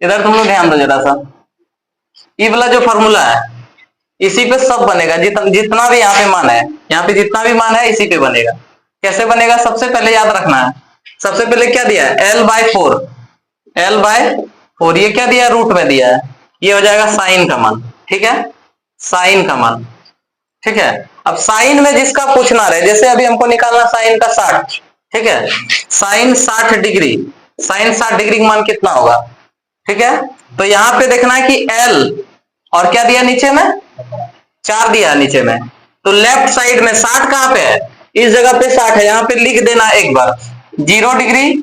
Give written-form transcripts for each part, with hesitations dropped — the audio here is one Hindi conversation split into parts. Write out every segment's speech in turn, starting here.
इधर तुम लोग ध्यान दो जरा सा, ये वाला जो फॉर्मूला है इसी पे सब बनेगा, जितना भी यहाँ पे मान है, यहाँ पे जितना भी मान है इसी पे बनेगा। कैसे बनेगा, सबसे पहले याद रखना है, सबसे पहले क्या दिया है, L/4, L/4, ये क्या दिया है, रूट में दिया है, ये हो जाएगा साइन का मान, ठीक है, साइन का मान, ठीक है। अब साइन में जिसका पूछना रहे, जैसे अभी हमको निकालना साइन का 60, ठीक है, साइन 60 डिग्री, साइन 60 डिग्री का मान कितना होगा, ठीक है। तो यहां पे देखना है कि L और क्या दिया नीचे में, 4 दिया नीचे में, तो लेफ्ट साइड में 60 कहां पे है, इस जगह पे 60 है, यहां पे लिख देना एक बार 0 डिग्री,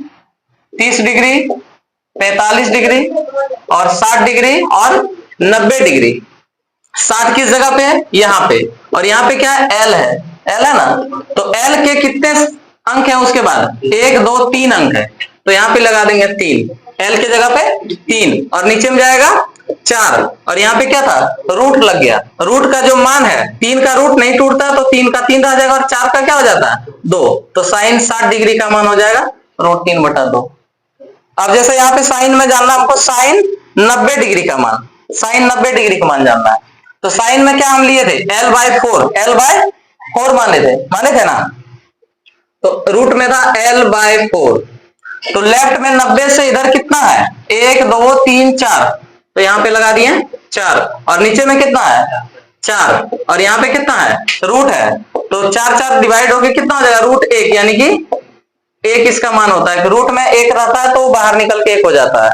30 डिग्री, 45 डिग्री और 60 डिग्री और 90 डिग्री। 60 किस जगह पे है, यहाँ पे, और यहाँ पे क्या है, L है, L है ना, तो L के कितने अंक है उसके बाद, 1 2 3 अंक है, तो यहाँ पे लगा देंगे 3, L के जगह पे 3 और नीचे में जाएगा 4, और यहाँ पे क्या था, रूट लग गया, रूट का जो मान है 3 का रूट नहीं टूटता, तो 3 का 3 रह जाएगा और 4 का क्या हो जाता है 2, तो साइन 60 डिग्री का मान हो जाएगा √3/2। अब जैसे यहाँ पे साइन में जानना हमको साइन 90 डिग्री का मान, साइन 90 डिग्री का मान जानना है, तो साइन में क्या हम लिए थे, L/4 माने थे ना, तो रूट में था L/4, तो लेफ्ट में 90 से इधर कितना है, 1 2 3 4, तो यहाँ पे लगा दिए 4, और नीचे में कितना है 4, और यहाँ पे कितना है रूट है, तो 4 4 डिवाइड होके कितना हो जाएगा √1, यानी कि 1 इसका मान होता है, रूट में 1 रहता है तो बाहर निकल के 1 हो जाता है,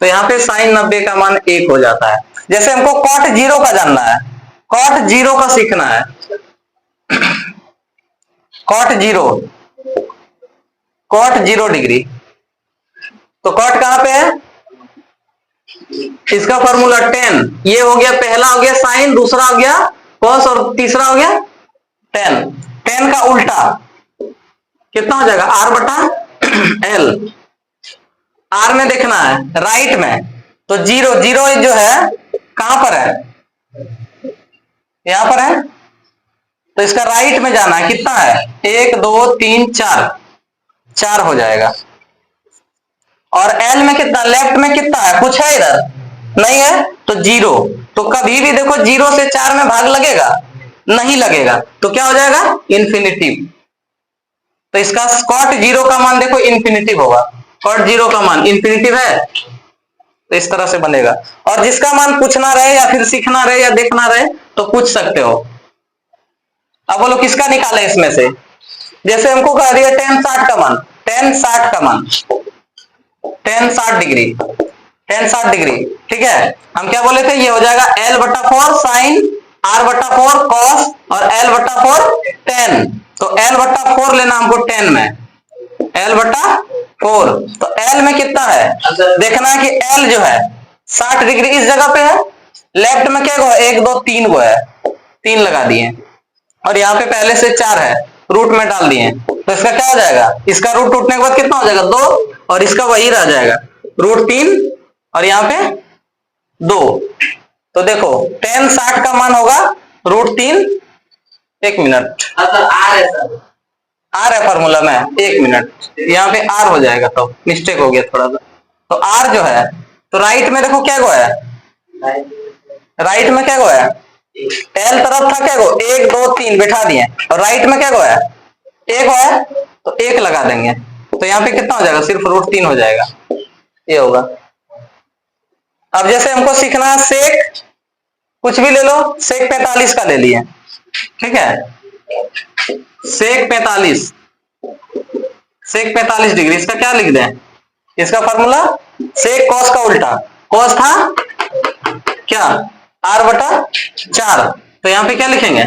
तो यहाँ पे साइन 90 का मान 1 हो जाता है। जैसे हमको कॉट 0 का जानना है, कॉट 0 का सीखना है, कॉट 0 डिग्री, तो कॉट कहां पे है, इसका फॉर्मूला 10, ये हो गया, पहला हो गया साइन, दूसरा हो गया कॉस और तीसरा हो गया टेन, 10 का उल्टा कितना हो जाएगा, R/L, R में देखना है राइट में, तो 0 0 जो है कहां पर है, यहां पर है, तो इसका राइट में जाना है, कितना है 1 2 3 4, 4 हो जाएगा, और L में कितना, लेफ्ट में कितना है, कुछ है इधर नहीं है, तो 0, तो कभी भी देखो 0 से 4 में भाग लगेगा, नहीं लगेगा, तो क्या हो जाएगा इन्फिनिटिव, तो इसका कॉट 0 का मान देखो इन्फिनिटिव होगा, कॉट 0 का मान इन्फिनिटिव है, तो इस तरह से बनेगा। और जिसका मान पूछना रहे या फिर सीखना रहे या देखना रहे तो पूछ सकते हो। अब बोलो किसका निकाले इसमें से, जैसे हमको कह दिया tan 60 का मान, tan 60 का मान, tan 60 डिग्री, tan 60 डिग्री, ठीक है, हम क्या बोले थे, ये हो जाएगा L/4 साइन, R/4 कॉस और L/4 tan, तो L/4 लेना हमको 10 में, L/4, तो L में कितना है, देखना है कि L जो है 60 डिग्री इस जगह पे है, लेफ्ट में क्या है 1 2 3 को है, 3 लगा दिए, और यहाँ पे पहले से 4 है, रूट में डाल दिए, तो इसका क्या हो जाएगा, इसका रूट टूटने के बाद कितना हो जाएगा 2, और इसका वही रह जाएगा √3, और यहाँ पे 2, तो देखो tan 60 का मान होगा √3, 1 मिनट, R है फॉर्मूला में, 1 मिनट, यहाँ पे R हो जाएगा, तो मिस्टेक हो गया थोड़ा सा, तो R जो है, तो राइट में देखो क्या गो है, राइट में क्या गो है, L तरफ था क्या गो 1 2 3 बैठा दिए, और राइट में क्या गो है 1 है, तो 1 लगा देंगे, तो यहाँ पे कितना हो जाएगा, सिर्फ √3 हो जाएगा, ये होगा। अब जैसे हमको सीखना है सेक, कुछ भी ले लो, सेक 45 का ले लिए, ठीक है, सेक 45, सेक 45 डिग्री, इसका क्या लिख दें, इसका फॉर्मूला सेक कॉस का उल्टा, कॉस था क्या R/4, तो यहाँ पे क्या लिखेंगे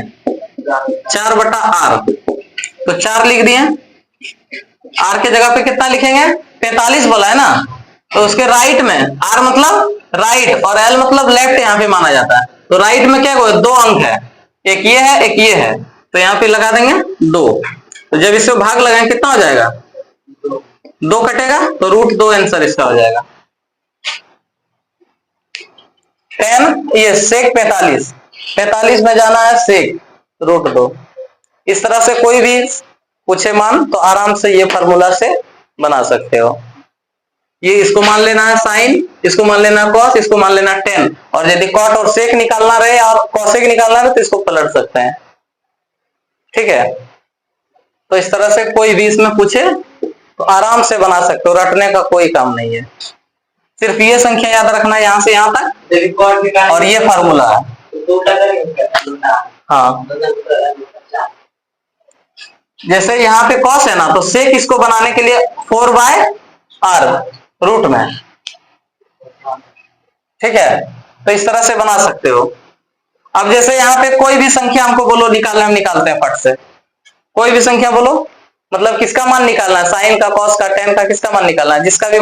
4/R, तो 4 लिख दिए, R के जगह पे कितना लिखेंगे 45 बोला है ना, तो उसके राइट में R मतलब राइट और L मतलब लेफ्ट यहाँ पे माना जाता है, तो राइट में क्या है 2 अंक है, एक ये है एक ये है, तो यहाँ पे लगा देंगे 2, तो जब इसको भाग लगाएंगे कितना हो जाएगा 2 कटेगा, तो √2 आंसर इसका हो जाएगा। tan ये सेक 45, 45 में जाना है सेक √2, इस तरह से कोई भी पूछे मान तो आराम से ये फार्मूला से बना सकते हो। ये इसको मान लेना है साइन, इसको मान लेना है कॉस, इसको मान लेना है टेन। और यदि कॉट और सेक निकालना रहे और कॉसेक निकालना रहे तो इसको पलट सकते हैं। ठीक है, तो इस तरह से कोई भी इसमें पूछे तो आराम से बना सकते हो, रटने का कोई काम नहीं है। सिर्फ ये संख्या याद रखना है यहां से यहां तक, और ये फार्मूला है। हाँ, जैसे यहाँ पे कॉस है ना, तो सेक इसको बनाने के लिए 4/r रूट में। ठीक है, तो इस तरह से बना सकते हो। अब जैसे यहाँ पे कोई भी संख्या हमको बोलो निकालना, हम निकालते हैं फट से। कोई भी संख्या बोलो, मतलब किसका मान निकालना है, साइन का, कॉस का, टेन का, किसका मान निकालना है, जिसका भी।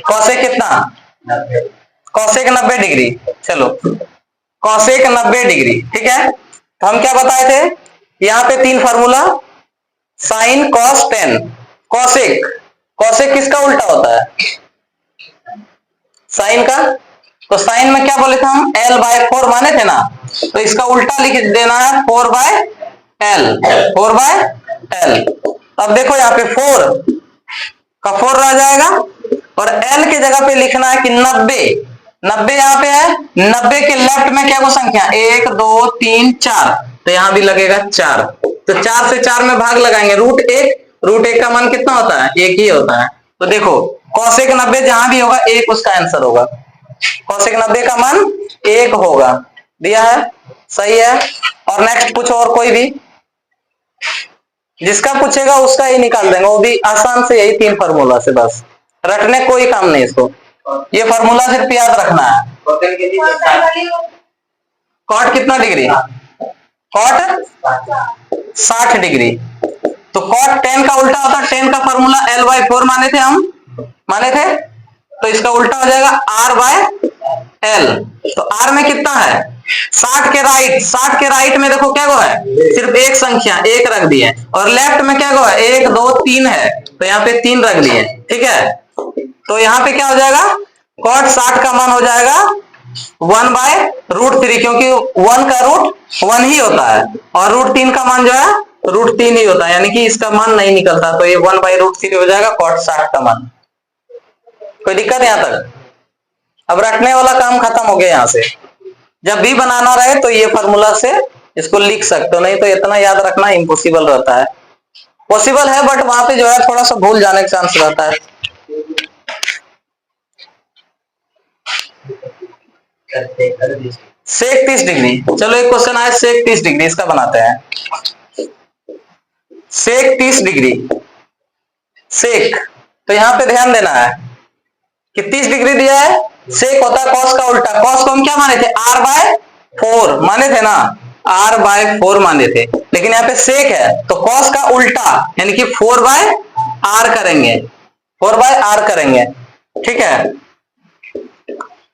कॉसेक कितना, कॉसेक 90 डिग्री। चलो, कॉसेक 90 डिग्री। ठीक है, तो हम क्या बताए थे, यहाँ पे 3 formula, sine cos tan. Cosec, cosec किसका उल्टा होता है, साइन का। तो साइन में क्या बोले थे हम, l/4 माने थे ना, तो इसका उल्टा लिख देना है 4/l, 4/l। अब देखो यहाँ पे 4 का 4 रह जाएगा, और l के जगह पे लिखना है कि 90। 90 यहाँ पे है, 90 के लेफ्ट में क्या वो संख्या, 1 2 3 4, तो यहाँ भी लगेगा 4। तो 4 से 4 में भाग लगाएंगे, रूट एक का मान कितना होता है, 1 ही होता है। तो देखो कॉसेक 90 जहां भी होगा 1 उसका आंसर होगा, कॉसेक 90 का मान 1 होगा। दिया है, सही है। और नेक्स्ट पूछो, और कोई भी, जिसका पूछेगा उसका ही निकाल देंगे, वो भी आसान से, यही 3 फार्मूला से, बस रटने कोई काम नहीं इसको, ये फार्मूला सिर्फ याद रखना है। कॉट कितना डिग्री, कॉट 60 डिग्री। तो कॉट 10 का उल्टा होता है, 10 का फार्मूला l/4 माने थे हम, माने थे, तो इसका उल्टा हो जाएगा r/l। तो r में कितना है, 60 के राइट, 60 के राइट में देखो क्या गो है, सिर्फ एक संख्या 1 रख दिए, और लेफ्ट में क्या गो है, 1 2 3 है, तो यहाँ पे 3 रख दिए। ठीक है, तो यहाँ पे क्या हो जाएगा, कॉट 60 का मान हो जाएगा 1/√3, क्योंकि 1 का रूट 1 ही होता है, और √3 का मान जो है √3 ही होता है, यानी कि इसका मान नहीं निकलता, तो ये 1/√3 हो जाएगा कॉट 60 का मान। कोई दिक्कत यहां तक, अब रटने वाला काम खत्म हो गया। यहां से जब भी बनाना रहे तो ये फार्मूला से इसको लिख सकते हो, नहीं तो इतना याद रखना इम्पॉसिबल रहता है। पॉसिबल है बट वहां पे जो है थोड़ा सा भूल जाने का चांस रहता है। सेक 30 डिग्री, चलो एक क्वेश्चन आया सेक 30 डिग्री, इसका बनाते हैं। सेक 30 डिग्री, सेक, तो यहां पे ध्यान देना है कि 30 डिग्री दिया है, सेक होता है कॉस का उल्टा। कॉस को हम क्या माने थे, r/4 माने थे ना, r/4 माने थे, लेकिन यहाँ पे सेक है तो कॉस का उल्टा यानी कि 4/r करेंगे, 4/r करेंगे। ठीक है,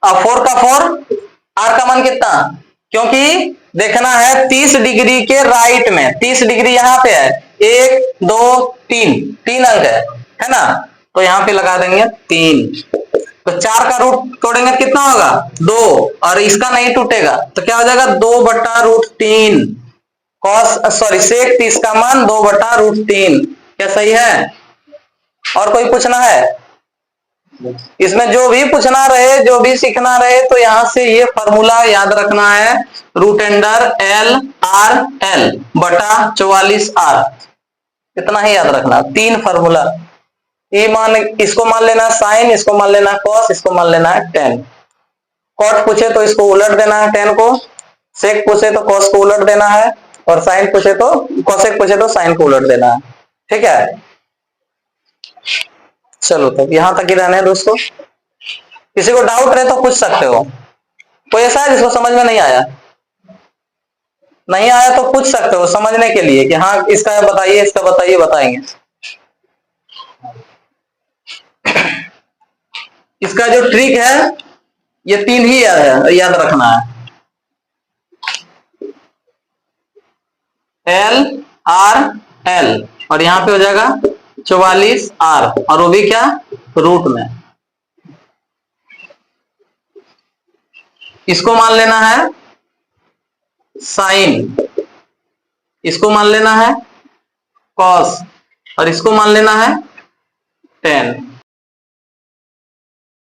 अब 4 का 4, r का मान कितना, क्योंकि देखना है 30 डिग्री के राइट में, 30 डिग्री यहाँ पे है, 1 2 3 अंक है ना, तो यहाँ पे लगा देंगे 3। तो 4 का रूट तोड़ेंगे कितना होगा, 2, और इसका नहीं टूटेगा तो क्या हो जाएगा 2/√3। कॉस सॉरी सेक 30 का मान 2/√3। क्या सही है, और कोई पूछना है इसमें, जो भी पूछना रहे, जो भी सीखना रहे, तो यहां से ये फॉर्मूला याद रखना है, √l/r/l/44r, इतना ही याद रखना, 3 फॉर्मूला। ये मान, इसको मान लेना साइन, इसको मान लेना कॉस, इसको मान लेना है टेन। कॉट पूछे तो इसको उलट देना है टेन को, सेक पूछे तो कॉस को उलट देना है, और साइन पूछे तो कॉसेक पूछे तो साइन को उलट देना है। ठीक है, चलो तब यहां तक ही रहने दो दोस्तों। किसी को डाउट रहे तो पूछ सकते हो, कोई ऐसा है जिसको समझ में नहीं आया, नहीं आया तो पूछ सकते हो समझने के लिए कि हाँ इसका बताइए, इसका बताइए, बताएंगे। इसका जो ट्रिक है ये 3 ही याद रखना है, l/r/l, और यहां पे हो जाएगा 44r, और वो भी क्या, रूट में। इसको मान लेना है साइन, इसको मान लेना है कॉस, और इसको मान लेना है टेन।